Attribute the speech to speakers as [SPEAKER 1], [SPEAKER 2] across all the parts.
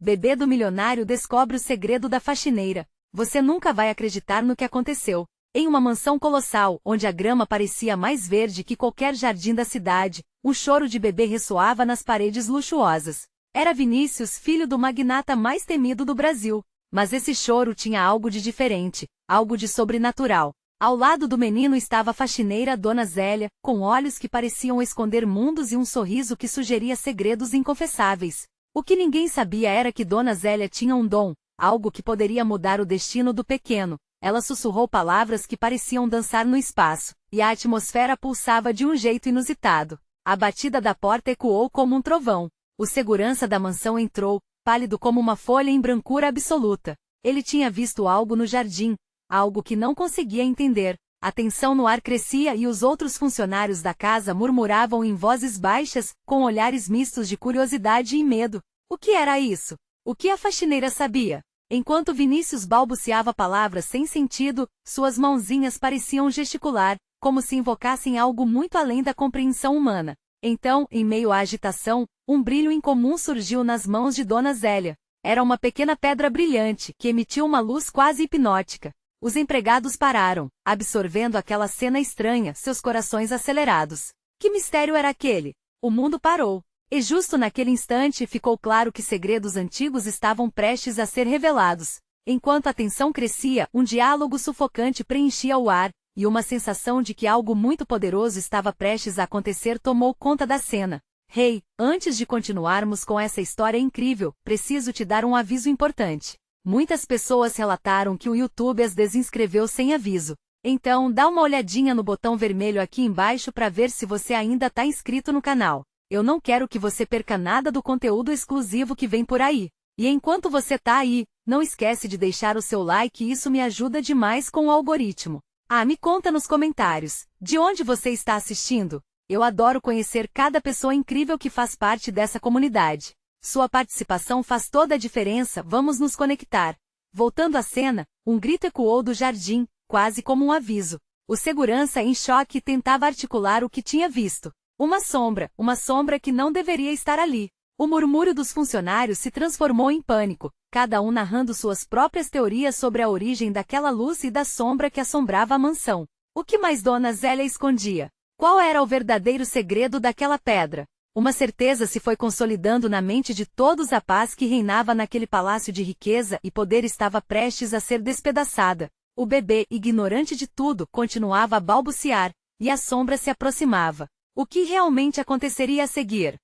[SPEAKER 1] Bebê do milionário descobre o segredo da faxineira. Você nunca vai acreditar no que aconteceu. Em uma mansão colossal, onde a grama parecia mais verde que qualquer jardim da cidade, um choro de bebê ressoava nas paredes luxuosas. Era Vinícius, filho do magnata mais temido do Brasil. Mas esse choro tinha algo de diferente, algo de sobrenatural. Ao lado do menino estava a faxineira Dona Zélia, com olhos que pareciam esconder mundos e um sorriso que sugeria segredos inconfessáveis. O que ninguém sabia era que Dona Zélia tinha um dom, algo que poderia mudar o destino do pequeno. Ela sussurrou palavras que pareciam dançar no espaço, e a atmosfera pulsava de um jeito inusitado. A batida da porta ecoou como um trovão. O segurança da mansão entrou, pálido como uma folha em brancura absoluta. Ele tinha visto algo no jardim, algo que não conseguia entender. A tensão no ar crescia e os outros funcionários da casa murmuravam em vozes baixas, com olhares mistos de curiosidade e medo. O que era isso? O que a faxineira sabia? Enquanto Vinícius balbuciava palavras sem sentido, suas mãozinhas pareciam gesticular, como se invocassem algo muito além da compreensão humana. Então, em meio à agitação, um brilho incomum surgiu nas mãos de Dona Zélia. Era uma pequena pedra brilhante, que emitiu uma luz quase hipnótica. Os empregados pararam, absorvendo aquela cena estranha, seus corações acelerados. Que mistério era aquele? O mundo parou. E justo naquele instante ficou claro que segredos antigos estavam prestes a ser revelados. Enquanto a tensão crescia, um diálogo sufocante preenchia o ar, e uma sensação de que algo muito poderoso estava prestes a acontecer tomou conta da cena. Rei, antes de continuarmos com essa história incrível, preciso te dar um aviso importante. Muitas pessoas relataram que o YouTube as desinscreveu sem aviso. Então, dá uma olhadinha no botão vermelho aqui embaixo para ver se você ainda está inscrito no canal. Eu não quero que você perca nada do conteúdo exclusivo que vem por aí. E enquanto você tá aí, não esquece de deixar o seu like, isso me ajuda demais com o algoritmo. Ah, me conta nos comentários, de onde você está assistindo? Eu adoro conhecer cada pessoa incrível que faz parte dessa comunidade. Sua participação faz toda a diferença, vamos nos conectar. Voltando à cena, um grito ecoou do jardim, quase como um aviso. O segurança em choque tentava articular o que tinha visto. Uma sombra que não deveria estar ali. O murmúrio dos funcionários se transformou em pânico, cada um narrando suas próprias teorias sobre a origem daquela luz e da sombra que assombrava a mansão. O que mais Dona Zélia escondia? Qual era o verdadeiro segredo daquela pedra? Uma certeza se foi consolidando na mente de todos: a paz que reinava naquele palácio de riqueza e poder estava prestes a ser despedaçada. O bebê, ignorante de tudo, continuava a balbuciar, e a sombra se aproximava. O que realmente aconteceria a seguir?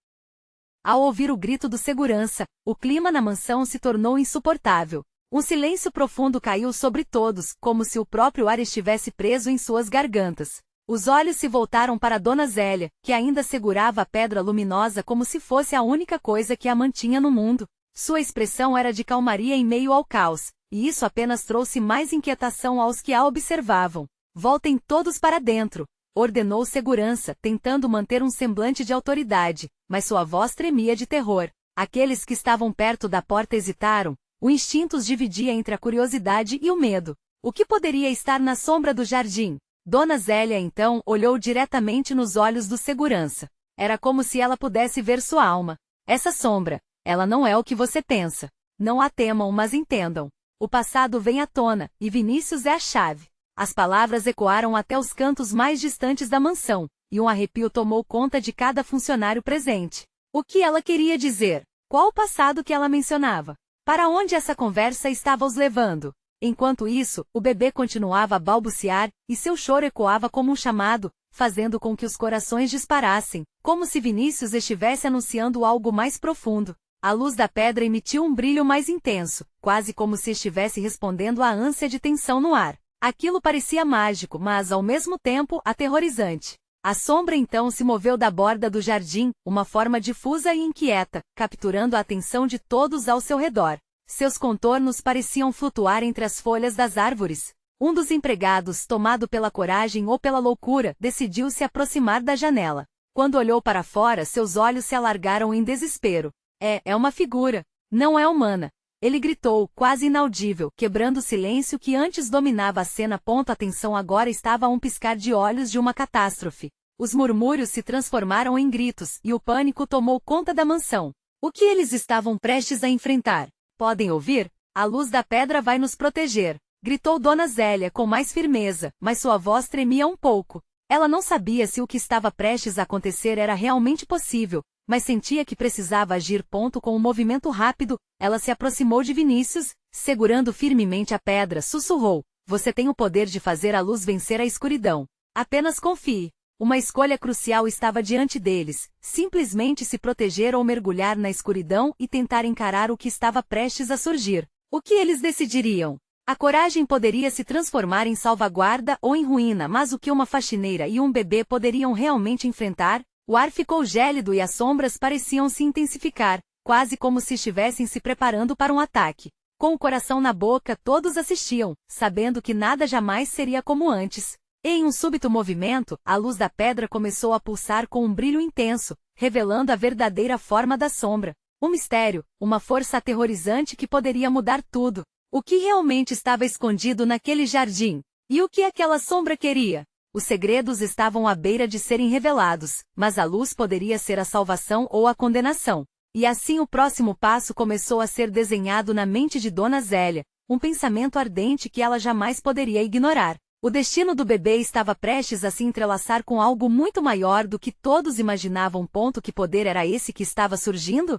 [SPEAKER 1] Ao ouvir o grito do segurança, o clima na mansão se tornou insuportável. Um silêncio profundo caiu sobre todos, como se o próprio ar estivesse preso em suas gargantas. Os olhos se voltaram para Dona Zélia, que ainda segurava a pedra luminosa como se fosse a única coisa que a mantinha no mundo. Sua expressão era de calmaria em meio ao caos, e isso apenas trouxe mais inquietação aos que a observavam. Voltem todos para dentro, ordenou o segurança, tentando manter um semblante de autoridade, mas sua voz tremia de terror. Aqueles que estavam perto da porta hesitaram, o instinto os dividia entre a curiosidade e o medo. O que poderia estar na sombra do jardim? Dona Zélia então olhou diretamente nos olhos do segurança. Era como se ela pudesse ver sua alma. Essa sombra, ela não é o que você pensa. Não a temam, mas entendam. O passado vem à tona, e Vinícius é a chave. As palavras ecoaram até os cantos mais distantes da mansão, e um arrepio tomou conta de cada funcionário presente. O que ela queria dizer? Qual o passado que ela mencionava? Para onde essa conversa estava os levando? Enquanto isso, o bebê continuava a balbuciar, e seu choro ecoava como um chamado, fazendo com que os corações disparassem, como se Vinícius estivesse anunciando algo mais profundo. A luz da pedra emitiu um brilho mais intenso, quase como se estivesse respondendo à ânsia de tensão no ar. Aquilo parecia mágico, mas ao mesmo tempo aterrorizante. A sombra então se moveu da borda do jardim, uma forma difusa e inquieta, capturando a atenção de todos ao seu redor. Seus contornos pareciam flutuar entre as folhas das árvores. Um dos empregados, tomado pela coragem ou pela loucura, decidiu se aproximar da janela. Quando olhou para fora, seus olhos se alargaram em desespero. É uma figura. Não é humana. Ele gritou, quase inaudível, quebrando o silêncio que antes dominava a cena. A atenção agora estava a um piscar de olhos de uma catástrofe. Os murmúrios se transformaram em gritos, e o pânico tomou conta da mansão. O que eles estavam prestes a enfrentar? Podem ouvir? A luz da pedra vai nos proteger, gritou Dona Zélia com mais firmeza, mas sua voz tremia um pouco. Ela não sabia se o que estava prestes a acontecer era realmente possível, mas sentia que precisava agir. Com um movimento rápido, ela se aproximou de Vinícius, segurando firmemente a pedra, sussurrou: "Você tem o poder de fazer a luz vencer a escuridão. Apenas confie." Uma escolha crucial estava diante deles: simplesmente se proteger ou mergulhar na escuridão e tentar encarar o que estava prestes a surgir. O que eles decidiriam? A coragem poderia se transformar em salvaguarda ou em ruína, mas o que uma faxineira e um bebê poderiam realmente enfrentar? O ar ficou gélido e as sombras pareciam se intensificar, quase como se estivessem se preparando para um ataque. Com o coração na boca, todos assistiam, sabendo que nada jamais seria como antes. Em um súbito movimento, a luz da pedra começou a pulsar com um brilho intenso, revelando a verdadeira forma da sombra. Um mistério, uma força aterrorizante que poderia mudar tudo. O que realmente estava escondido naquele jardim? E o que aquela sombra queria? Os segredos estavam à beira de serem revelados, mas a luz poderia ser a salvação ou a condenação. E assim o próximo passo começou a ser desenhado na mente de Dona Zélia, um pensamento ardente que ela jamais poderia ignorar. O destino do bebê estava prestes a se entrelaçar com algo muito maior do que todos imaginavam. Que poder era esse que estava surgindo?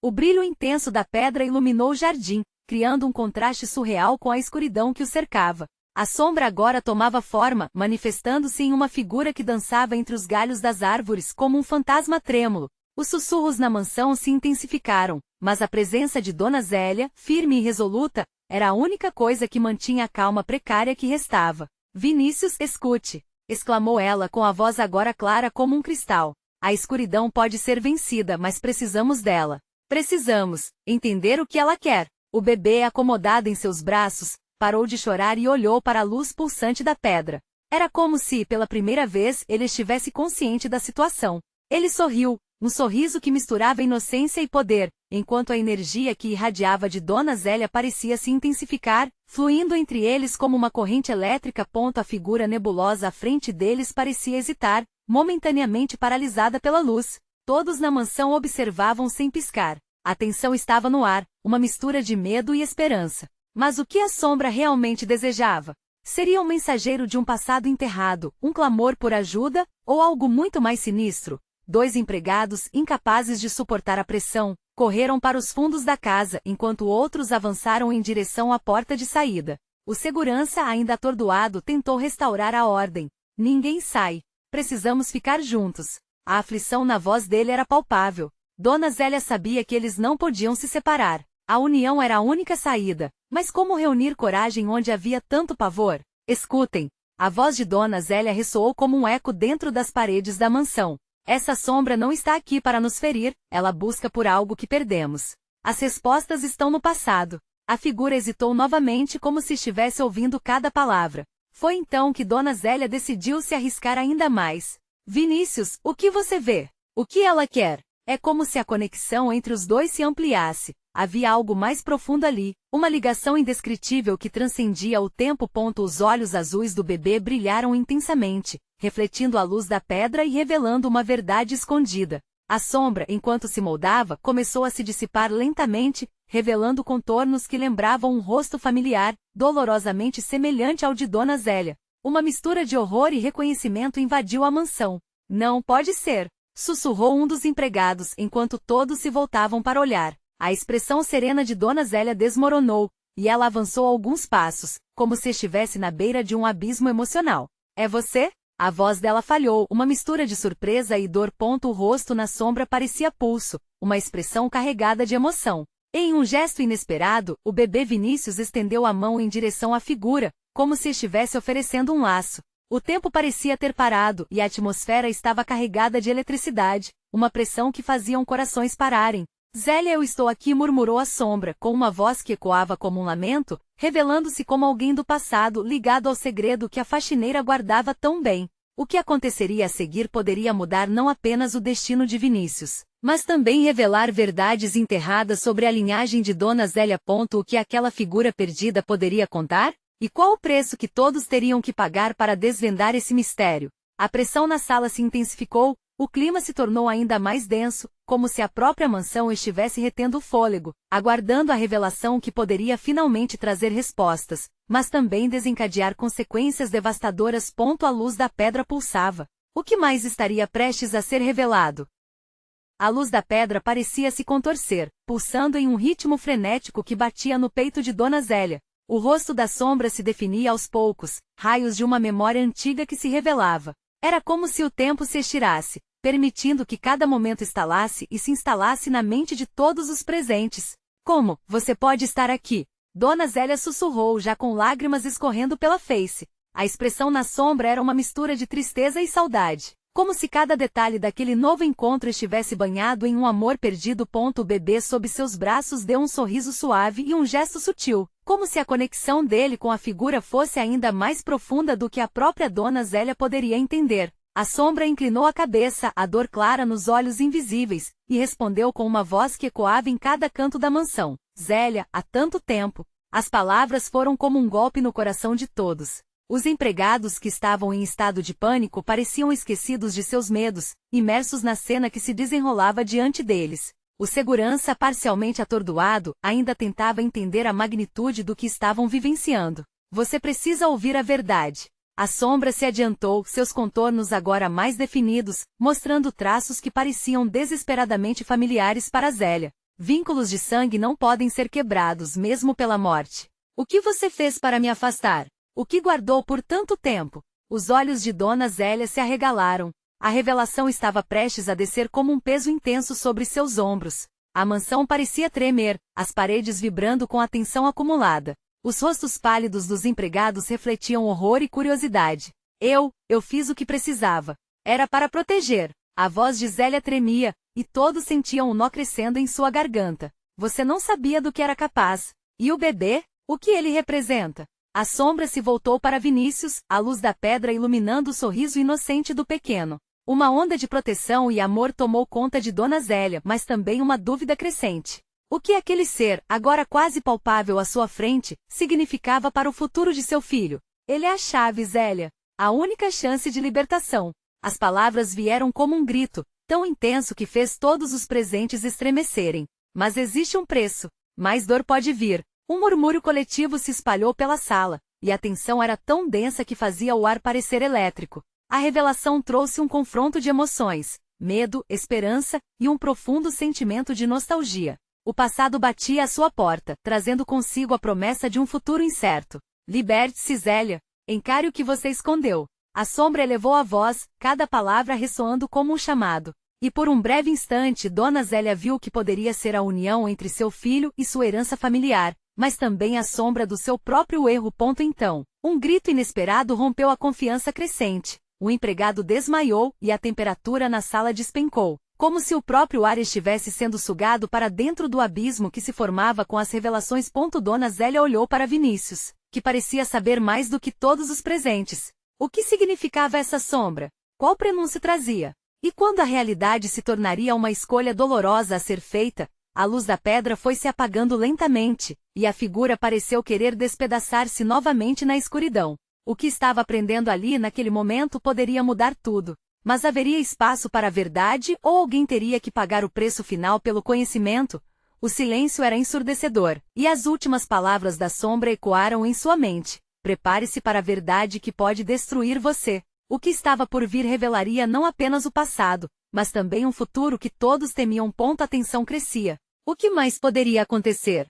[SPEAKER 1] O brilho intenso da pedra iluminou o jardim, criando um contraste surreal com a escuridão que o cercava. A sombra agora tomava forma, manifestando-se em uma figura que dançava entre os galhos das árvores como um fantasma trêmulo. Os sussurros na mansão se intensificaram, mas a presença de Dona Zélia, firme e resoluta, era a única coisa que mantinha a calma precária que restava. "Vinícius, escute!" exclamou ela com a voz agora clara como um cristal. "A escuridão pode ser vencida, mas precisamos dela. Precisamos entender o que ela quer." O bebê, acomodado em seus braços, parou de chorar e olhou para a luz pulsante da pedra. Era como se, pela primeira vez, ele estivesse consciente da situação. Ele sorriu, um sorriso que misturava inocência e poder, enquanto a energia que irradiava de Dona Zélia parecia se intensificar, fluindo entre eles como uma corrente elétrica. A figura nebulosa à frente deles parecia hesitar, momentaneamente paralisada pela luz. Todos na mansão observavam sem piscar. A tensão estava no ar, uma mistura de medo e esperança. Mas o que a sombra realmente desejava? Seria um mensageiro de um passado enterrado, um clamor por ajuda, ou algo muito mais sinistro? Dois empregados, incapazes de suportar a pressão, correram para os fundos da casa, enquanto outros avançaram em direção à porta de saída. O segurança, ainda atordoado, tentou restaurar a ordem. "Ninguém sai. Precisamos ficar juntos." A aflição na voz dele era palpável. Dona Zélia sabia que eles não podiam se separar. A união era a única saída. Mas como reunir coragem onde havia tanto pavor? "Escutem!" A voz de Dona Zélia ressoou como um eco dentro das paredes da mansão. "Essa sombra não está aqui para nos ferir, ela busca por algo que perdemos. As respostas estão no passado." A figura hesitou novamente como se estivesse ouvindo cada palavra. Foi então que Dona Zélia decidiu se arriscar ainda mais. "Vinícius, o que você vê? O que ela quer?" É como se a conexão entre os dois se ampliasse. Havia algo mais profundo ali, uma ligação indescritível que transcendia o tempo. Os olhos azuis do bebê brilharam intensamente, refletindo a luz da pedra e revelando uma verdade escondida. A sombra, enquanto se moldava, começou a se dissipar lentamente, revelando contornos que lembravam um rosto familiar, dolorosamente semelhante ao de Dona Zélia. Uma mistura de horror e reconhecimento invadiu a mansão. "Não pode ser!" sussurrou um dos empregados enquanto todos se voltavam para olhar. A expressão serena de Dona Zélia desmoronou, e ela avançou alguns passos, como se estivesse na beira de um abismo emocional. "É você?" A voz dela falhou, uma mistura de surpresa e dor. O rosto na sombra parecia pulso, uma expressão carregada de emoção. Em um gesto inesperado, o bebê Vinícius estendeu a mão em direção à figura, como se estivesse oferecendo um laço. O tempo parecia ter parado e a atmosfera estava carregada de eletricidade, uma pressão que fazia corações pararem. "Zélia, eu estou aqui", murmurou a sombra, com uma voz que ecoava como um lamento, revelando-se como alguém do passado ligado ao segredo que a faxineira guardava tão bem. O que aconteceria a seguir poderia mudar não apenas o destino de Vinícius, mas também revelar verdades enterradas sobre a linhagem de Dona Zélia. O que aquela figura perdida poderia contar? E qual o preço que todos teriam que pagar para desvendar esse mistério? A pressão na sala se intensificou, O clima se tornou ainda mais denso, como se a própria mansão estivesse retendo o fôlego, aguardando a revelação que poderia finalmente trazer respostas, mas também desencadear consequências devastadoras. A luz da pedra pulsava. O que mais estaria prestes a ser revelado? A luz da pedra parecia se contorcer, pulsando em um ritmo frenético que batia no peito de Dona Zélia. O rosto da sombra se definia aos poucos, raios de uma memória antiga que se revelava. Era como se o tempo se estirasse, permitindo que cada momento estalasse e se instalasse na mente de todos os presentes. Como você pode estar aqui? Dona Zélia sussurrou, já com lágrimas escorrendo pela face. A expressão na sombra era uma mistura de tristeza e saudade, como se cada detalhe daquele novo encontro estivesse banhado em um amor perdido. O bebê sob seus braços deu um sorriso suave e um gesto sutil, como se a conexão dele com a figura fosse ainda mais profunda do que a própria Dona Zélia poderia entender. A sombra inclinou a cabeça, a dor clara nos olhos invisíveis, e respondeu com uma voz que ecoava em cada canto da mansão. Zélia, há tanto tempo. As palavras foram como um golpe no coração de todos. Os empregados que estavam em estado de pânico pareciam esquecidos de seus medos, imersos na cena que se desenrolava diante deles. O segurança, parcialmente atordoado, ainda tentava entender a magnitude do que estavam vivenciando. Você precisa ouvir a verdade. A sombra se adiantou, seus contornos agora mais definidos, mostrando traços que pareciam desesperadamente familiares para Zélia. Vínculos de sangue não podem ser quebrados mesmo pela morte. O que você fez para me afastar? O que guardou por tanto tempo? Os olhos de Dona Zélia se arregalaram. A revelação estava prestes a descer como um peso intenso sobre seus ombros. A mansão parecia tremer, as paredes vibrando com a tensão acumulada. Os rostos pálidos dos empregados refletiam horror e curiosidade. Eu fiz o que precisava. Era para proteger. A voz de Zélia tremia, e todos sentiam um nó crescendo em sua garganta. Você não sabia do que era capaz. E o bebê? O que ele representa? A sombra se voltou para Vinícius, a luz da pedra iluminando o sorriso inocente do pequeno. Uma onda de proteção e amor tomou conta de Dona Zélia, mas também uma dúvida crescente. O que aquele ser, agora quase palpável à sua frente, significava para o futuro de seu filho? Ele é a chave, Zélia. A única chance de libertação. As palavras vieram como um grito, tão intenso que fez todos os presentes estremecerem. Mas existe um preço. Mais dor pode vir. Um murmúrio coletivo se espalhou pela sala, e a tensão era tão densa que fazia o ar parecer elétrico. A revelação trouxe um confronto de emoções, medo, esperança e um profundo sentimento de nostalgia. O passado batia à sua porta, trazendo consigo a promessa de um futuro incerto. Liberte-se, Zélia. Encare o que você escondeu. A sombra elevou a voz, cada palavra ressoando como um chamado. E por um breve instante Dona Zélia viu que poderia ser a união entre seu filho e sua herança familiar, mas também a sombra do seu próprio erro. Então, um grito inesperado rompeu a confiança crescente. O empregado desmaiou e a temperatura na sala despencou, como se o próprio ar estivesse sendo sugado para dentro do abismo que se formava com as revelações. Dona Zélia olhou para Vinícius, que parecia saber mais do que todos os presentes. O que significava essa sombra? Qual prenúncio trazia? E quando a realidade se tornaria uma escolha dolorosa a ser feita, a luz da pedra foi se apagando lentamente, e a figura pareceu querer despedaçar-se novamente na escuridão. O que estava aprendendo ali naquele momento poderia mudar tudo. Mas haveria espaço para a verdade ou alguém teria que pagar o preço final pelo conhecimento? O silêncio era ensurdecedor, e as últimas palavras da sombra ecoaram em sua mente. Prepare-se para a verdade que pode destruir você. O que estava por vir revelaria não apenas o passado, mas também um futuro que todos temiam. A tensão crescia. O que mais poderia acontecer?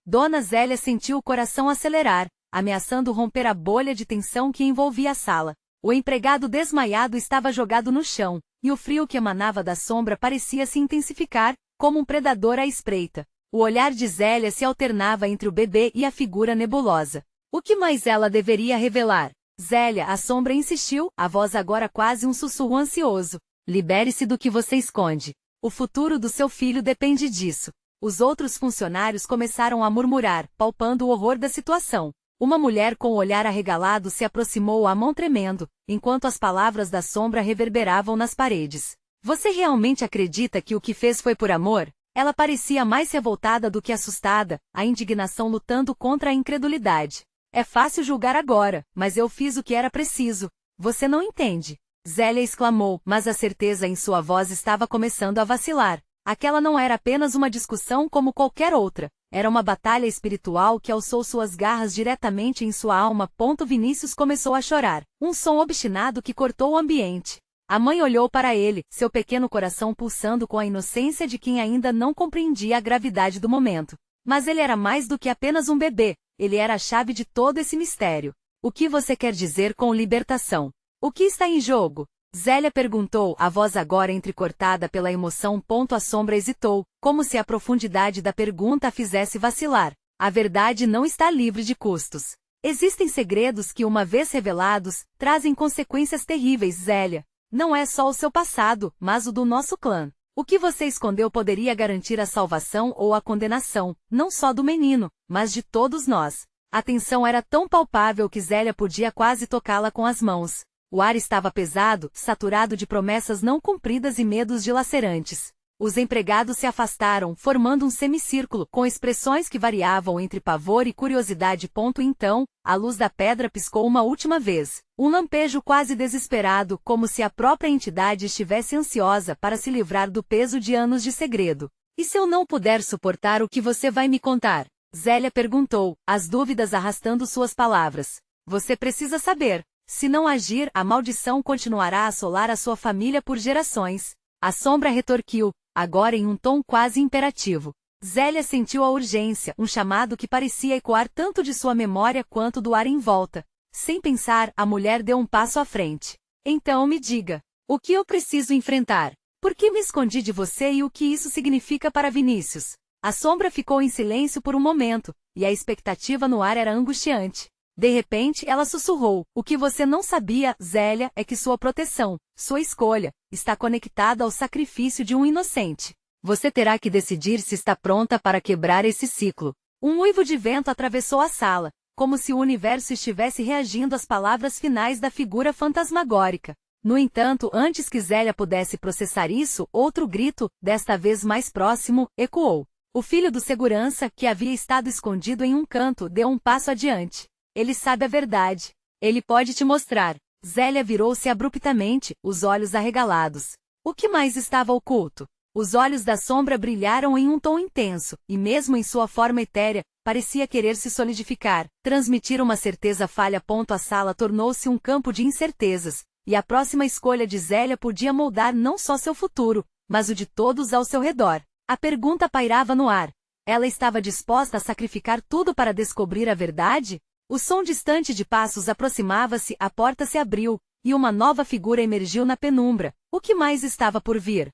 [SPEAKER 1] Dona Zélia sentiu o coração acelerar, ameaçando romper a bolha de tensão que envolvia a sala. O empregado desmaiado estava jogado no chão, e o frio que emanava da sombra parecia se intensificar, como um predador à espreita. O olhar de Zélia se alternava entre o bebê e a figura nebulosa. O que mais ela deveria revelar? Zélia, a sombra insistiu, a voz agora quase um sussurro ansioso. Libere-se do que você esconde. O futuro do seu filho depende disso. Os outros funcionários começaram a murmurar, palpando o horror da situação. Uma mulher com o olhar arregalado se aproximou, a mão tremendo, enquanto as palavras da sombra reverberavam nas paredes. Você realmente acredita que o que fez foi por amor? Ela parecia mais revoltada do que assustada, a indignação lutando contra a incredulidade. É fácil julgar agora, mas eu fiz o que era preciso. Você não entende. Zélia exclamou, mas a certeza em sua voz estava começando a vacilar. Aquela não era apenas uma discussão como qualquer outra. Era uma batalha espiritual que alçou suas garras diretamente em sua alma. Vinícius começou a chorar. Um som obstinado que cortou o ambiente. A mãe olhou para ele, seu pequeno coração pulsando com a inocência de quem ainda não compreendia a gravidade do momento. Mas ele era mais do que apenas um bebê. Ele era a chave de todo esse mistério. O que você quer dizer com libertação? O que está em jogo? Zélia perguntou, a voz agora entrecortada pela emoção. A sombra hesitou, como se a profundidade da pergunta a fizesse vacilar. A verdade não está livre de custos. Existem segredos que, uma vez revelados, trazem consequências terríveis, Zélia. Não é só o seu passado, mas o do nosso clã. O que você escondeu poderia garantir a salvação ou a condenação, não só do menino, mas de todos nós. A tensão era tão palpável que Zélia podia quase tocá-la com as mãos. O ar estava pesado, saturado de promessas não cumpridas e medos dilacerantes. Os empregados se afastaram, formando um semicírculo, com expressões que variavam entre pavor e curiosidade. Então, a luz da pedra piscou uma última vez. Um lampejo quase desesperado, como se a própria entidade estivesse ansiosa para se livrar do peso de anos de segredo. E se eu não puder suportar o que você vai me contar? Zélia perguntou, as dúvidas arrastando suas palavras. Você precisa saber. Se não agir, a maldição continuará a assolar a sua família por gerações. A sombra retorquiu, agora em um tom quase imperativo. Zélia sentiu a urgência, um chamado que parecia ecoar tanto de sua memória quanto do ar em volta. Sem pensar, a mulher deu um passo à frente. Então me diga, o que eu preciso enfrentar? Por que me escondi de você e o que isso significa para Vinícius? A sombra ficou em silêncio por um momento, e a expectativa no ar era angustiante. De repente, ela sussurrou, o que você não sabia, Zélia, é que sua proteção, sua escolha, está conectada ao sacrifício de um inocente. Você terá que decidir se está pronta para quebrar esse ciclo. Um uivo de vento atravessou a sala, como se o universo estivesse reagindo às palavras finais da figura fantasmagórica. No entanto, antes que Zélia pudesse processar isso, outro grito, desta vez mais próximo, ecoou. O filho do segurança, que havia estado escondido em um canto, deu um passo adiante. Ele sabe a verdade. Ele pode te mostrar. Zélia virou-se abruptamente, os olhos arregalados. O que mais estava oculto? Os olhos da sombra brilharam em um tom intenso, e mesmo em sua forma etérea, parecia querer se solidificar, transmitir uma certeza falha. A sala tornou-se um campo de incertezas, e a próxima escolha de Zélia podia moldar não só seu futuro, mas o de todos ao seu redor. A pergunta pairava no ar. Ela estava disposta a sacrificar tudo para descobrir a verdade? O som distante de passos aproximava-se, a porta se abriu, e uma nova figura emergiu na penumbra. O que mais estava por vir?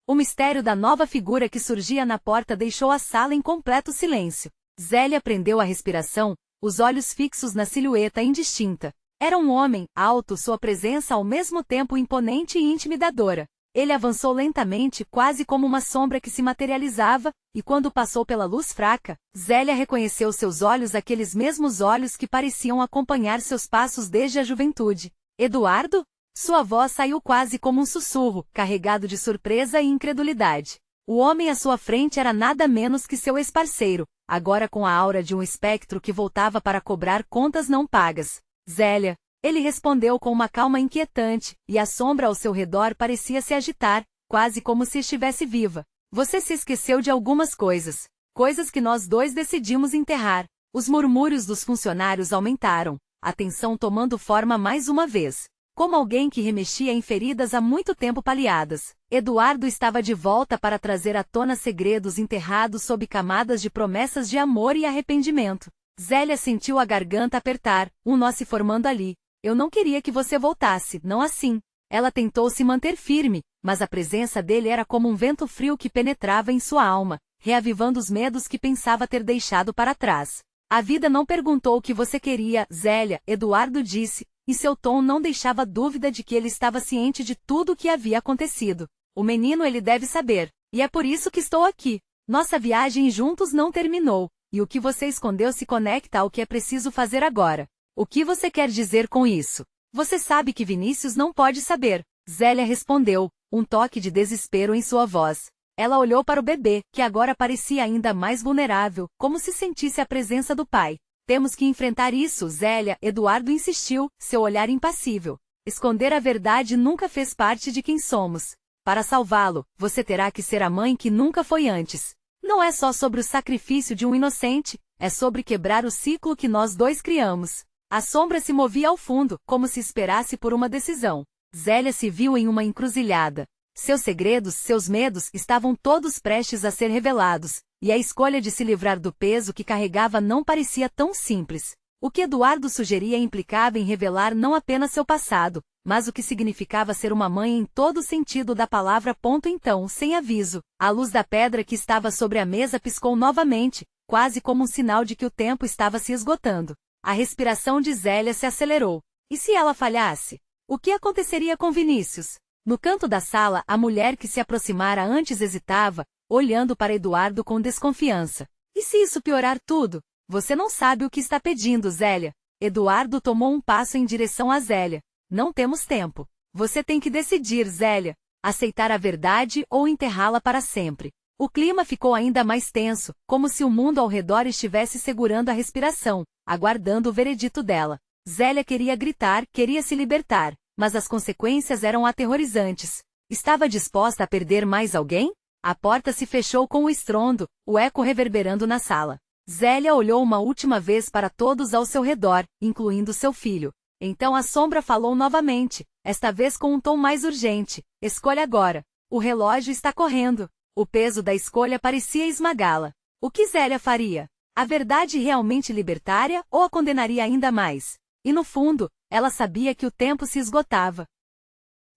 [SPEAKER 1] O mistério da nova figura que surgia na porta deixou a sala em completo silêncio. Zélia prendeu a respiração, os olhos fixos na silhueta indistinta. Era um homem, alto, sua presença ao mesmo tempo imponente e intimidadora. Ele avançou lentamente, quase como uma sombra que se materializava, e quando passou pela luz fraca, Zélia reconheceu seus olhos, aqueles mesmos olhos que pareciam acompanhar seus passos desde a juventude. Eduardo? Sua voz saiu quase como um sussurro, carregado de surpresa e incredulidade. O homem à sua frente era nada menos que seu ex-parceiro, agora com a aura de um espectro que voltava para cobrar contas não pagas. Zélia. Ele respondeu com uma calma inquietante, e a sombra ao seu redor parecia se agitar, quase como se estivesse viva. Você se esqueceu de algumas coisas. Coisas que nós dois decidimos enterrar. Os murmúrios dos funcionários aumentaram, a tensão tomando forma mais uma vez. Como alguém que remexia em feridas há muito tempo paliadas. Eduardo estava de volta para trazer à tona segredos enterrados sob camadas de promessas de amor e arrependimento. Zélia sentiu a garganta apertar, um nó se formando ali. Eu não queria que você voltasse, não assim. Ela tentou se manter firme, mas a presença dele era como um vento frio que penetrava em sua alma, reavivando os medos que pensava ter deixado para trás. A vida não perguntou o que você queria, Zélia, Eduardo disse, e seu tom não deixava dúvida de que ele estava ciente de tudo o que havia acontecido. O menino ele deve saber, e é por isso que estou aqui. Nossa viagem juntos não terminou, e o que você escondeu se conecta ao que é preciso fazer agora. O que você quer dizer com isso? Você sabe que Vinícius não pode saber. Zélia respondeu, um toque de desespero em sua voz. Ela olhou para o bebê, que agora parecia ainda mais vulnerável, como se sentisse a presença do pai. Temos que enfrentar isso, Zélia, Eduardo insistiu, seu olhar impassível. Esconder a verdade nunca fez parte de quem somos. Para salvá-lo, você terá que ser a mãe que nunca foi antes. Não é só sobre o sacrifício de um inocente, é sobre quebrar o ciclo que nós dois criamos. A sombra se movia ao fundo, como se esperasse por uma decisão. Zélia se viu em uma encruzilhada. Seus segredos, seus medos, estavam todos prestes a ser revelados, e a escolha de se livrar do peso que carregava não parecia tão simples. O que Eduardo sugeria implicava em revelar não apenas seu passado, mas o que significava ser uma mãe em todo o sentido da palavra. Então, sem aviso, a luz da pedra que estava sobre a mesa piscou novamente, quase como um sinal de que o tempo estava se esgotando. A respiração de Zélia se acelerou. E se ela falhasse? O que aconteceria com Vinícius? No canto da sala, a mulher que se aproximara antes hesitava, olhando para Eduardo com desconfiança. E se isso piorar tudo? Você não sabe o que está pedindo, Zélia. Eduardo tomou um passo em direção a Zélia. Não temos tempo. Você tem que decidir, Zélia. Aceitar a verdade ou enterrá-la para sempre. O clima ficou ainda mais tenso, como se o mundo ao redor estivesse segurando a respiração, aguardando o veredito dela. Zélia queria gritar, queria se libertar, mas as consequências eram aterrorizantes. Estava disposta a perder mais alguém? A porta se fechou com um estrondo, o eco reverberando na sala. Zélia olhou uma última vez para todos ao seu redor, incluindo seu filho. Então a sombra falou novamente, esta vez com um tom mais urgente. Escolha agora. O relógio está correndo. O peso da escolha parecia esmagá-la. O que Zélia faria? A verdade realmente libertária ou a condenaria ainda mais? E no fundo, ela sabia que o tempo se esgotava.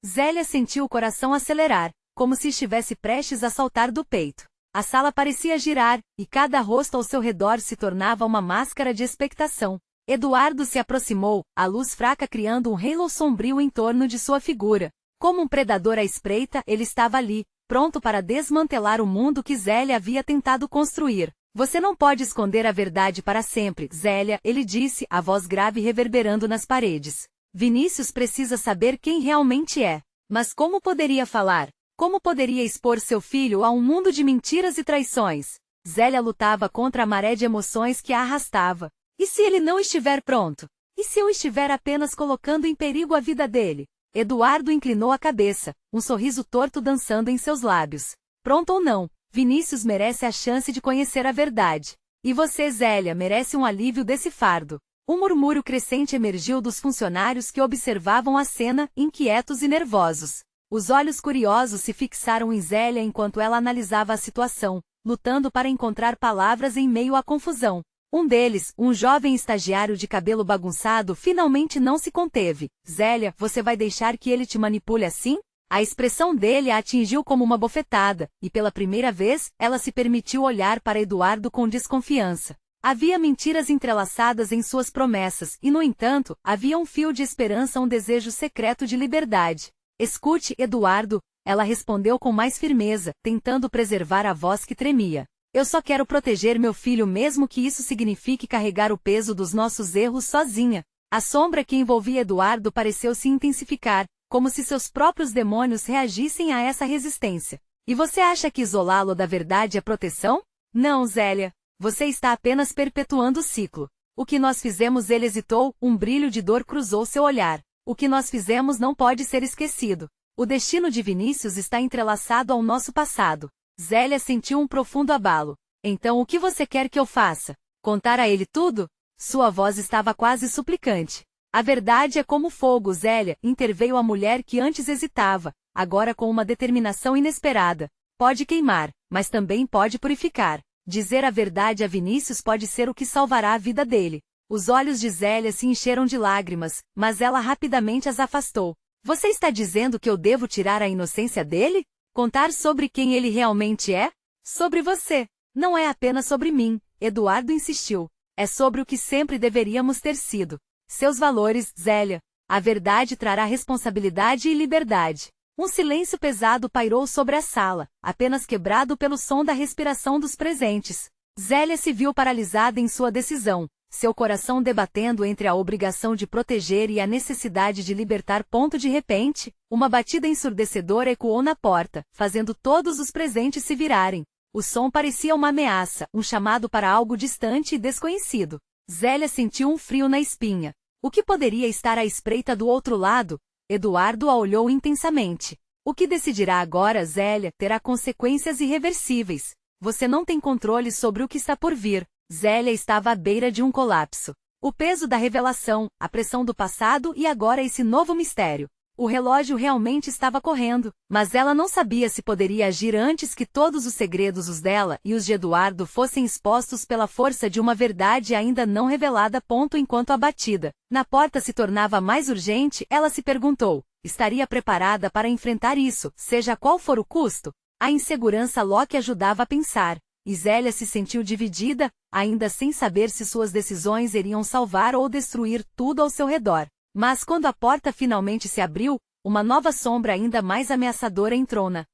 [SPEAKER 1] Zélia sentiu o coração acelerar, como se estivesse prestes a saltar do peito. A sala parecia girar, e cada rosto ao seu redor se tornava uma máscara de expectação. Eduardo se aproximou, a luz fraca criando um halo sombrio em torno de sua figura. Como um predador à espreita, ele estava ali, pronto para desmantelar o mundo que Zélia havia tentado construir. Você não pode esconder a verdade para sempre, Zélia, ele disse, a voz grave reverberando nas paredes. Vinícius precisa saber quem realmente é. Mas como poderia falar? Como poderia expor seu filho a um mundo de mentiras e traições? Zélia lutava contra a maré de emoções que a arrastava. E se ele não estiver pronto? E se eu estiver apenas colocando em perigo a vida dele? Eduardo inclinou a cabeça, um sorriso torto dançando em seus lábios. Pronto ou não, Vinícius merece a chance de conhecer a verdade. E você, Zélia, merece um alívio desse fardo. Um murmúrio crescente emergiu dos funcionários que observavam a cena, inquietos e nervosos. Os olhos curiosos se fixaram em Zélia enquanto ela analisava a situação, lutando para encontrar palavras em meio à confusão. Um deles, um jovem estagiário de cabelo bagunçado, finalmente não se conteve. Zélia, você vai deixar que ele te manipule assim? A expressão dele a atingiu como uma bofetada, e pela primeira vez, ela se permitiu olhar para Eduardo com desconfiança. Havia mentiras entrelaçadas em suas promessas, e no entanto, havia um fio de esperança, um desejo secreto de liberdade. Escute, Eduardo, ela respondeu com mais firmeza, tentando preservar a voz que tremia. Eu só quero proteger meu filho mesmo que isso signifique carregar o peso dos nossos erros sozinha. A sombra que envolvia Eduardo pareceu se intensificar, como se seus próprios demônios reagissem a essa resistência. E você acha que isolá-lo da verdade é proteção? Não, Zélia. Você está apenas perpetuando o ciclo. O que nós fizemos, ele hesitou, um brilho de dor cruzou seu olhar. O que nós fizemos não pode ser esquecido. O destino de Vinícius está entrelaçado ao nosso passado. Zélia sentiu um profundo abalo. Então o que você quer que eu faça? Contar a ele tudo? Sua voz estava quase suplicante. A verdade é como fogo, Zélia, interveio a mulher que antes hesitava, agora com uma determinação inesperada. Pode queimar, mas também pode purificar. Dizer a verdade a Vinícius pode ser o que salvará a vida dele. Os olhos de Zélia se encheram de lágrimas, mas ela rapidamente as afastou. Você está dizendo que eu devo tirar a inocência dele? Contar sobre quem ele realmente é? Sobre você. Não é apenas sobre mim, Eduardo insistiu. É sobre o que sempre deveríamos ter sido. Seus valores, Zélia. A verdade trará responsabilidade e liberdade. Um silêncio pesado pairou sobre a sala, apenas quebrado pelo som da respiração dos presentes. Zélia se viu paralisada em sua decisão, seu coração debatendo entre a obrigação de proteger e a necessidade de libertar. De repente, uma batida ensurdecedora ecoou na porta, fazendo todos os presentes se virarem. O som parecia uma ameaça, um chamado para algo distante e desconhecido. Zélia sentiu um frio na espinha. O que poderia estar à espreita do outro lado? Eduardo a olhou intensamente. O que decidirá agora, Zélia, terá consequências irreversíveis. Você não tem controle sobre o que está por vir. Zélia estava à beira de um colapso. O peso da revelação, a pressão do passado e agora esse novo mistério. O relógio realmente estava correndo, mas ela não sabia se poderia agir antes que todos os segredos, os dela e os de Eduardo, fossem expostos pela força de uma verdade ainda não revelada. Enquanto abatida, na porta se tornava mais urgente, ela se perguntou: estaria preparada para enfrentar isso, seja qual for o custo? A insegurança Locke ajudava a pensar. E Zélia se sentiu dividida, ainda sem saber se suas decisões iriam salvar ou destruir tudo ao seu redor. Mas quando a porta finalmente se abriu, uma nova sombra ainda mais ameaçadora entrou na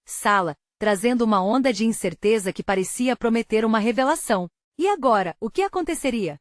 [SPEAKER 1] sala, trazendo uma onda de incerteza que parecia prometer uma revelação. E agora, o que aconteceria?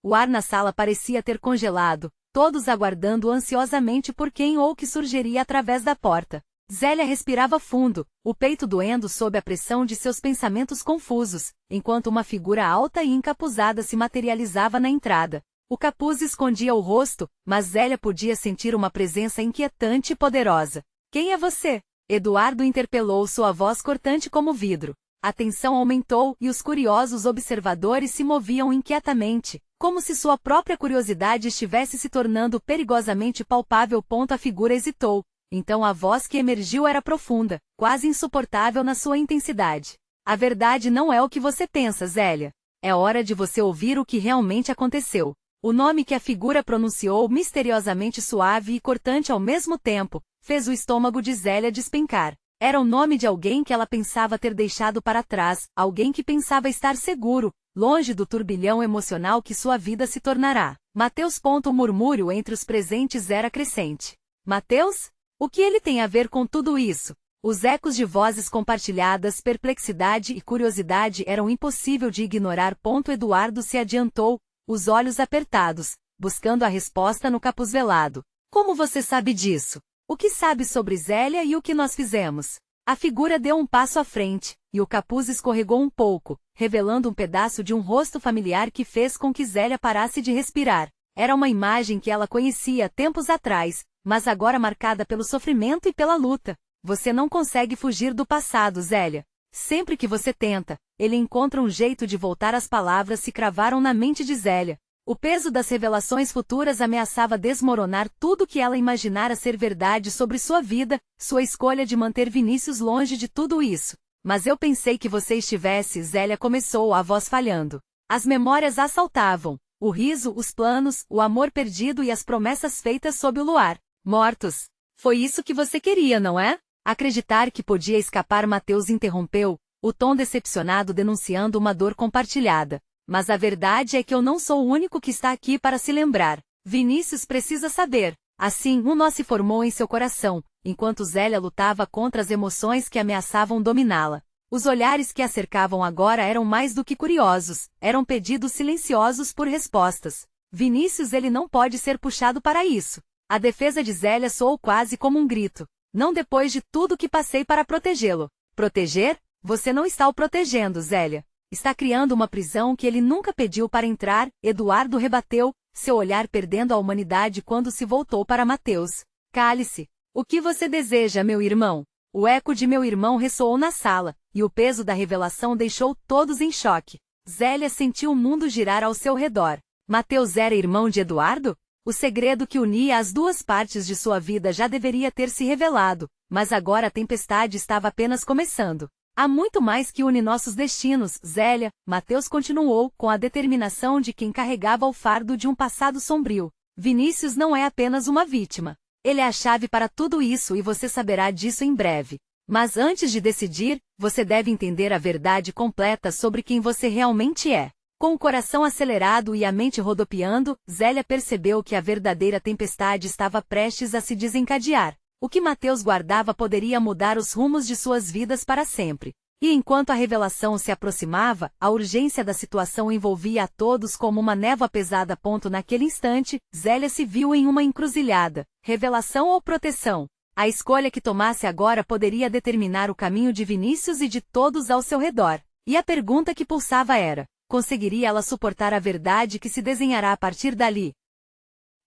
[SPEAKER 1] O ar na sala parecia ter congelado, todos aguardando ansiosamente por quem ou que surgiria através da porta. Zélia respirava fundo, o peito doendo sob a pressão de seus pensamentos confusos, enquanto uma figura alta e encapuzada se materializava na entrada. O capuz escondia o rosto, mas Zélia podia sentir uma presença inquietante e poderosa. Quem é você? Eduardo interpelou, sua voz cortante como vidro. A tensão aumentou e os curiosos observadores se moviam inquietamente, como se sua própria curiosidade estivesse se tornando perigosamente palpável. A figura hesitou. Então a voz que emergiu era profunda, quase insuportável na sua intensidade. A verdade não é o que você pensa, Zélia. É hora de você ouvir o que realmente aconteceu. O nome que a figura pronunciou, misteriosamente suave e cortante ao mesmo tempo, fez o estômago de Zélia despencar. Era o nome de alguém que ela pensava ter deixado para trás, alguém que pensava estar seguro, longe do turbilhão emocional que sua vida se tornará. Mateus. O murmúrio entre os presentes era crescente. Mateus? O que ele tem a ver com tudo isso? Os ecos de vozes compartilhadas, perplexidade e curiosidade eram impossível de ignorar. Eduardo se adiantou, os olhos apertados, buscando a resposta no capuz velado. Como você sabe disso? O que sabe sobre Zélia e o que nós fizemos? A figura deu um passo à frente, e o capuz escorregou um pouco, revelando um pedaço de um rosto familiar que fez com que Zélia parasse de respirar. Era uma imagem que ela conhecia tempos atrás, mas agora marcada pelo sofrimento e pela luta. Você não consegue fugir do passado, Zélia. Sempre que você tenta, ele encontra um jeito de voltar. As palavras se cravaram na mente de Zélia. O peso das revelações futuras ameaçava desmoronar tudo que ela imaginara ser verdade sobre sua vida, sua escolha de manter Vinícius longe de tudo isso. Mas eu pensei que você estivesse, Zélia começou, a voz falhando. As memórias assaltavam, o riso, os planos, o amor perdido e as promessas feitas sob o luar. Mortos. Foi isso que você queria, não é? Acreditar que podia escapar. Mateus interrompeu, o tom decepcionado denunciando uma dor compartilhada. Mas a verdade é que eu não sou o único que está aqui para se lembrar. Vinícius precisa saber. Assim, um nó se formou em seu coração, enquanto Zélia lutava contra as emoções que ameaçavam dominá-la. Os olhares que a cercavam agora eram mais do que curiosos, eram pedidos silenciosos por respostas. Vinícius, ele não pode ser puxado para isso. A defesa de Zélia soou quase como um grito. Não depois de tudo que passei para protegê-lo. Proteger? Você não está o protegendo, Zélia. Está criando uma prisão que ele nunca pediu para entrar. Eduardo rebateu, seu olhar perdendo a humanidade quando se voltou para Mateus. Cale-se. O que você deseja, meu irmão? O eco de meu irmão ressoou na sala, e o peso da revelação deixou todos em choque. Zélia sentiu o mundo girar ao seu redor. Mateus era irmão de Eduardo? O segredo que unia as duas partes de sua vida já deveria ter se revelado, mas agora a tempestade estava apenas começando. Há muito mais que une nossos destinos, Zélia, Mateus continuou, com a determinação de quem carregava o fardo de um passado sombrio. Vinícius não é apenas uma vítima. Ele é a chave para tudo isso e você saberá disso em breve. Mas antes de decidir, você deve entender a verdade completa sobre quem você realmente é. Com o coração acelerado e a mente rodopiando, Zélia percebeu que a verdadeira tempestade estava prestes a se desencadear. O que Mateus guardava poderia mudar os rumos de suas vidas para sempre. E enquanto a revelação se aproximava, a urgência da situação envolvia a todos como uma névoa pesada. Naquele instante, Zélia se viu em uma encruzilhada: revelação ou proteção? A escolha que tomasse agora poderia determinar o caminho de Vinícius e de todos ao seu redor. E a pergunta que pulsava era: conseguiria ela suportar a verdade que se desenhará a partir dali?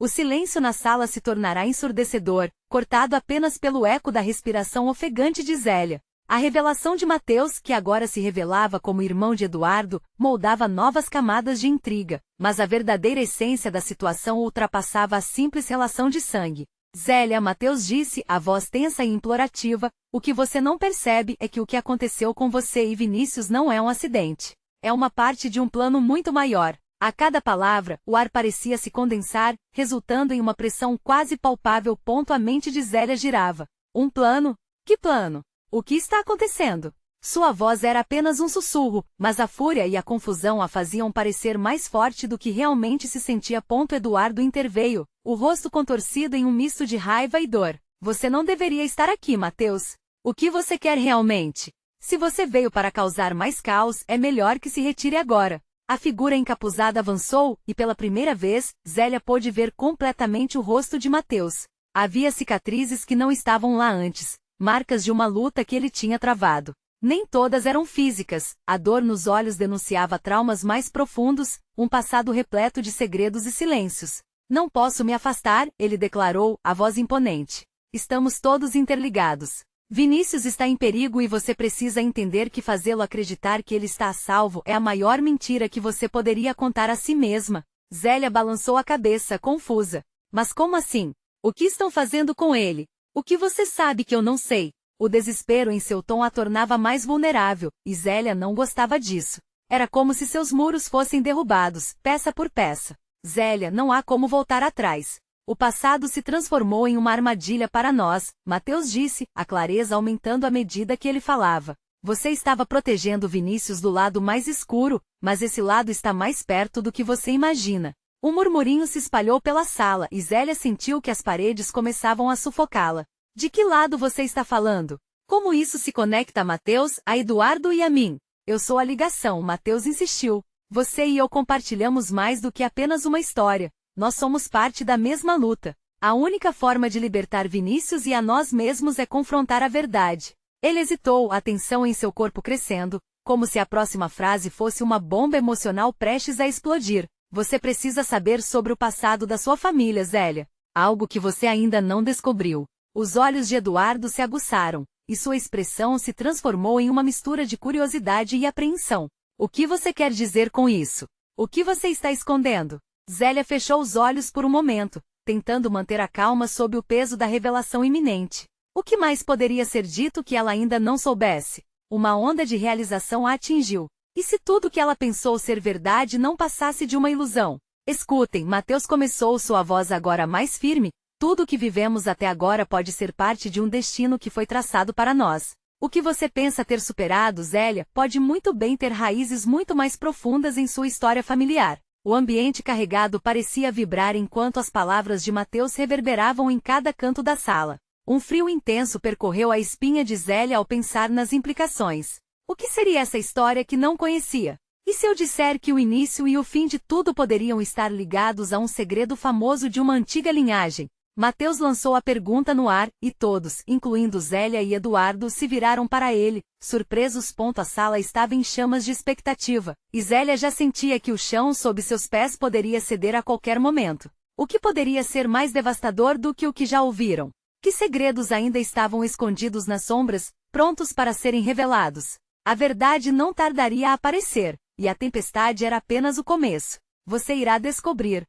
[SPEAKER 1] O silêncio na sala se tornará ensurdecedor, cortado apenas pelo eco da respiração ofegante de Zélia. A revelação de Mateus, que agora se revelava como irmão de Eduardo, moldava novas camadas de intriga, mas a verdadeira essência da situação ultrapassava a simples relação de sangue. Zélia, Mateus disse, a voz tensa e implorativa, o que você não percebe é que o que aconteceu com você e Vinícius não é um acidente. É uma parte de um plano muito maior. A cada palavra, o ar parecia se condensar, resultando em uma pressão quase palpável. A mente de Zélia girava. Um plano? Que plano? O que está acontecendo? Sua voz era apenas um sussurro, mas a fúria e a confusão a faziam parecer mais forte do que realmente se sentia. Eduardo interveio, o rosto contorcido em um misto de raiva e dor. Você não deveria estar aqui, Mateus. O que você quer realmente? Se você veio para causar mais caos, é melhor que se retire agora. A figura encapuzada avançou, e pela primeira vez, Zélia pôde ver completamente o rosto de Mateus. Havia cicatrizes que não estavam lá antes, marcas de uma luta que ele tinha travado. Nem todas eram físicas, a dor nos olhos denunciava traumas mais profundos, um passado repleto de segredos e silêncios. Não posso me afastar, ele declarou, a voz imponente. Estamos todos interligados. Vinícius está em perigo e você precisa entender que fazê-lo acreditar que ele está a salvo é a maior mentira que você poderia contar a si mesma. Zélia balançou a cabeça, confusa. Mas como assim? O que estão fazendo com ele? O que você sabe que eu não sei? O desespero em seu tom a tornava mais vulnerável, e Zélia não gostava disso. Era como se seus muros fossem derrubados, peça por peça. Zélia, não há como voltar atrás. O passado se transformou em uma armadilha para nós, Mateus disse, a clareza aumentando à medida que ele falava. Você estava protegendo Vinícius do lado mais escuro, mas esse lado está mais perto do que você imagina. Um murmurinho se espalhou pela sala e Zélia sentiu que as paredes começavam a sufocá-la. De que lado você está falando? Como isso se conecta a Mateus, a Eduardo e a mim? Eu sou a ligação, Mateus insistiu. Você e eu compartilhamos mais do que apenas uma história. Nós somos parte da mesma luta. A única forma de libertar Vinícius e a nós mesmos é confrontar a verdade. Ele hesitou, a tensão em seu corpo crescendo, como se a próxima frase fosse uma bomba emocional prestes a explodir. Você precisa saber sobre o passado da sua família, Zélia. Algo que você ainda não descobriu. Os olhos de Eduardo se aguçaram, e sua expressão se transformou em uma mistura de curiosidade e apreensão. O que você quer dizer com isso? O que você está escondendo? Zélia fechou os olhos por um momento, tentando manter a calma sob o peso da revelação iminente. O que mais poderia ser dito que ela ainda não soubesse? Uma onda de realização a atingiu. E se tudo que ela pensou ser verdade não passasse de uma ilusão? Escutem, Mateus começou, sua voz agora mais firme. Tudo o que vivemos até agora pode ser parte de um destino que foi traçado para nós. O que você pensa ter superado, Zélia, pode muito bem ter raízes muito mais profundas em sua história familiar. O ambiente carregado parecia vibrar enquanto as palavras de Mateus reverberavam em cada canto da sala. Um frio intenso percorreu a espinha de Zélia ao pensar nas implicações. O que seria essa história que não conhecia? E se eu disser que o início e o fim de tudo poderiam estar ligados a um segredo famoso de uma antiga linhagem? Mateus lançou a pergunta no ar, e todos, incluindo Zélia e Eduardo, se viraram para ele, surpresos. A sala estava em chamas de expectativa, e Zélia já sentia que o chão sob seus pés poderia ceder a qualquer momento. O que poderia ser mais devastador do que o que já ouviram? Que segredos ainda estavam escondidos nas sombras, prontos para serem revelados? A verdade não tardaria a aparecer, e a tempestade era apenas o começo. Você irá descobrir.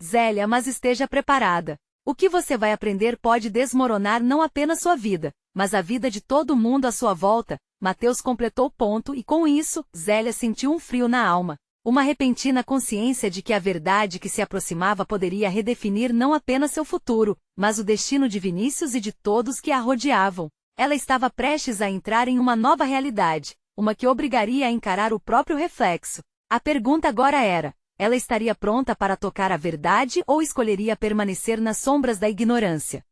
[SPEAKER 1] Zélia, mas esteja preparada. O que você vai aprender pode desmoronar não apenas sua vida, mas a vida de todo mundo à sua volta. Mateus completou e com isso, Zélia sentiu um frio na alma. Uma repentina consciência de que a verdade que se aproximava poderia redefinir não apenas seu futuro, mas o destino de Vinícius e de todos que a rodeavam. Ela estava prestes a entrar em uma nova realidade, uma que obrigaria a encarar o próprio reflexo. A pergunta agora era: ela estaria pronta para tocar a verdade ou escolheria permanecer nas sombras da ignorância?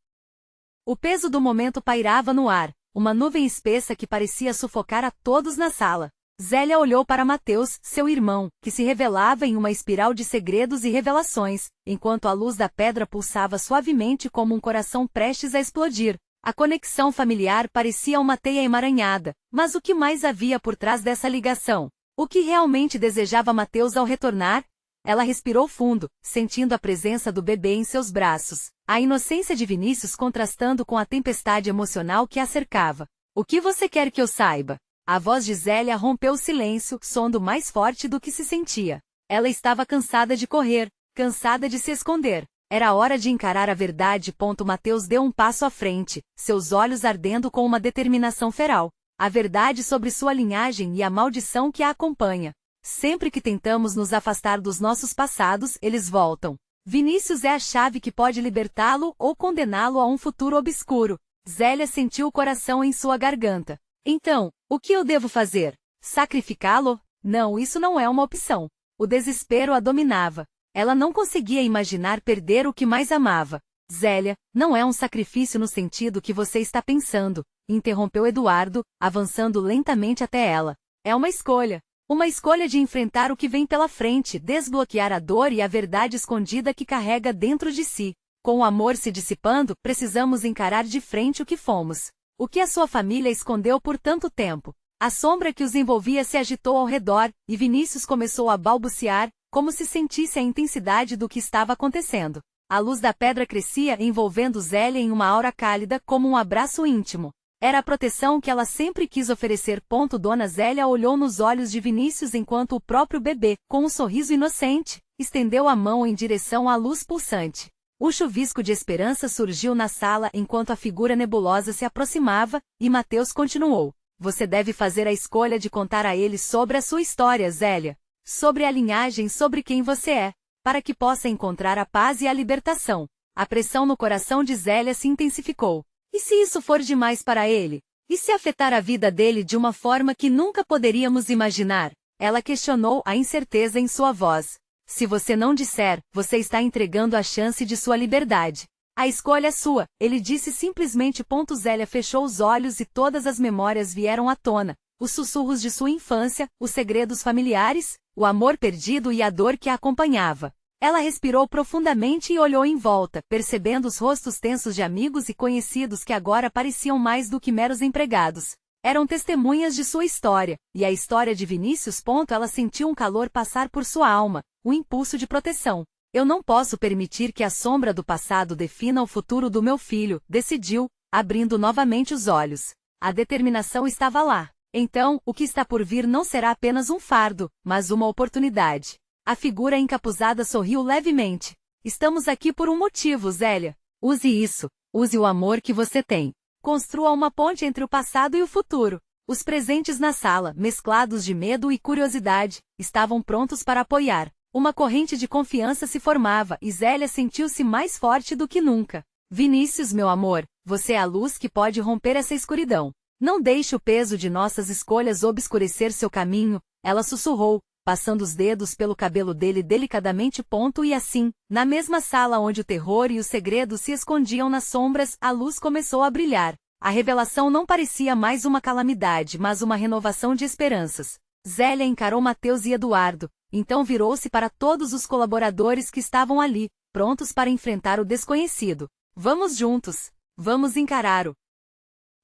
[SPEAKER 1] O peso do momento pairava no ar, uma nuvem espessa que parecia sufocar a todos na sala. Zélia olhou para Mateus, seu irmão, que se revelava em uma espiral de segredos e revelações, enquanto a luz da pedra pulsava suavemente como um coração prestes a explodir. A conexão familiar parecia uma teia emaranhada, mas o que mais havia por trás dessa ligação? O que realmente desejava Mateus ao retornar? Ela respirou fundo, sentindo a presença do bebê em seus braços, a inocência de Vinícius contrastando com a tempestade emocional que a cercava. O que você quer que eu saiba? A voz de Zélia rompeu o silêncio, soando mais forte do que se sentia. Ela estava cansada de correr, cansada de se esconder. Era hora de encarar a verdade. Mateus deu um passo à frente, seus olhos ardendo com uma determinação feral. A verdade sobre sua linhagem e a maldição que a acompanha. Sempre que tentamos nos afastar dos nossos passados, eles voltam. Vinícius é a chave que pode libertá-lo ou condená-lo a um futuro obscuro. Zélia sentiu o coração em sua garganta. Então, o que eu devo fazer? Sacrificá-lo? Não, isso não é uma opção. O desespero a dominava. Ela não conseguia imaginar perder o que mais amava. Zélia, não é um sacrifício no sentido que você está pensando, interrompeu Eduardo, avançando lentamente até ela. É uma escolha. Uma escolha de enfrentar o que vem pela frente, desbloquear a dor e a verdade escondida que carrega dentro de si. Com o amor se dissipando, precisamos encarar de frente o que fomos. O que a sua família escondeu por tanto tempo. A sombra que os envolvia se agitou ao redor, e Vinícius começou a balbuciar, como se sentisse a intensidade do que estava acontecendo. A luz da pedra crescia, envolvendo Zélia em uma aura cálida, como um abraço íntimo. Era a proteção que ela sempre quis oferecer. Dona Zélia olhou nos olhos de Vinícius enquanto o próprio bebê, com um sorriso inocente, estendeu a mão em direção à luz pulsante. O chuvisco de esperança surgiu na sala enquanto a figura nebulosa se aproximava, e Mateus continuou. Você deve fazer a escolha de contar a ele sobre a sua história, Zélia. Sobre a linhagem, sobre quem você é, para que possa encontrar a paz e a libertação. A pressão no coração de Zélia se intensificou. E se isso for demais para ele? E se afetar a vida dele de uma forma que nunca poderíamos imaginar? Ela questionou, a incerteza em sua voz. Se você não disser, você está entregando a chance de sua liberdade. A escolha é sua, ele disse simplesmente. Zélia fechou os olhos e todas as memórias vieram à tona. Os sussurros de sua infância, os segredos familiares, o amor perdido e a dor que a acompanhava. Ela respirou profundamente e olhou em volta, percebendo os rostos tensos de amigos e conhecidos que agora pareciam mais do que meros empregados. Eram testemunhas de sua história, e a história de Vinícius. Ela sentiu um calor passar por sua alma, um impulso de proteção. Eu não posso permitir que a sombra do passado defina o futuro do meu filho, decidiu, abrindo novamente os olhos. A determinação estava lá. Então, o que está por vir não será apenas um fardo, mas uma oportunidade. A figura encapuzada sorriu levemente. Estamos aqui por um motivo, Zélia. Use isso. Use o amor que você tem. Construa uma ponte entre o passado e o futuro. Os presentes na sala, mesclados de medo e curiosidade, estavam prontos para apoiar. Uma corrente de confiança se formava e Zélia sentiu-se mais forte do que nunca. Vinícius, meu amor, você é a luz que pode romper essa escuridão. Não deixe o peso de nossas escolhas obscurecer seu caminho, ela sussurrou, passando os dedos pelo cabelo dele delicadamente. E assim, na mesma sala onde o terror e os segredos se escondiam nas sombras, a luz começou a brilhar. A revelação não parecia mais uma calamidade, mas uma renovação de esperanças. Zélia encarou Mateus e Eduardo, então virou-se para todos os colaboradores que estavam ali, prontos para enfrentar o desconhecido. Vamos juntos. Vamos encarar-o.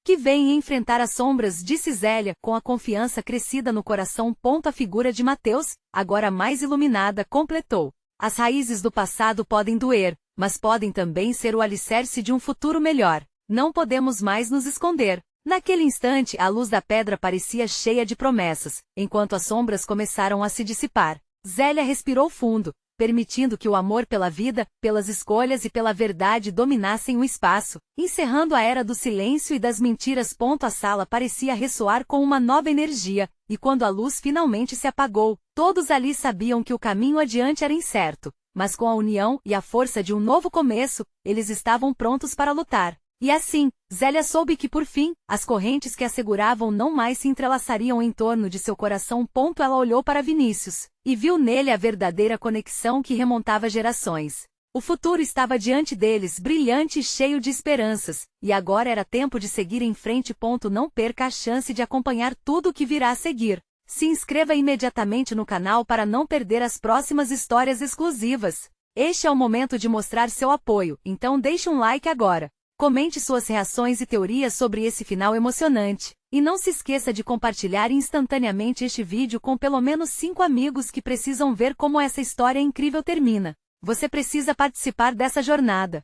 [SPEAKER 1] Que vem enfrentar as sombras, disse Zélia, com a confiança crescida no coração. A figura de Mateus, agora mais iluminada, completou. As raízes do passado podem doer, mas podem também ser o alicerce de um futuro melhor. Não podemos mais nos esconder. Naquele instante, a luz da pedra parecia cheia de promessas, enquanto as sombras começaram a se dissipar. Zélia respirou fundo, permitindo que o amor pela vida, pelas escolhas e pela verdade dominassem o espaço, encerrando a era do silêncio e das mentiras. A sala parecia ressoar com uma nova energia, e quando a luz finalmente se apagou, todos ali sabiam que o caminho adiante era incerto, mas com a união e a força de um novo começo, eles estavam prontos para lutar. E assim, Zélia soube que por fim, as correntes que a seguravam não mais se entrelaçariam em torno de seu coração. Ela olhou para Vinícius, e viu nele a verdadeira conexão que remontava gerações. O futuro estava diante deles, brilhante e cheio de esperanças, e agora era tempo de seguir em frente. Não perca a chance de acompanhar tudo o que virá a seguir. Se inscreva imediatamente no canal para não perder as próximas histórias exclusivas. Este é o momento de mostrar seu apoio, então deixe um like agora. Comente suas reações e teorias sobre esse final emocionante. E não se esqueça de compartilhar instantaneamente este vídeo com pelo menos 5 amigos que precisam ver como essa história incrível termina. Você precisa participar dessa jornada.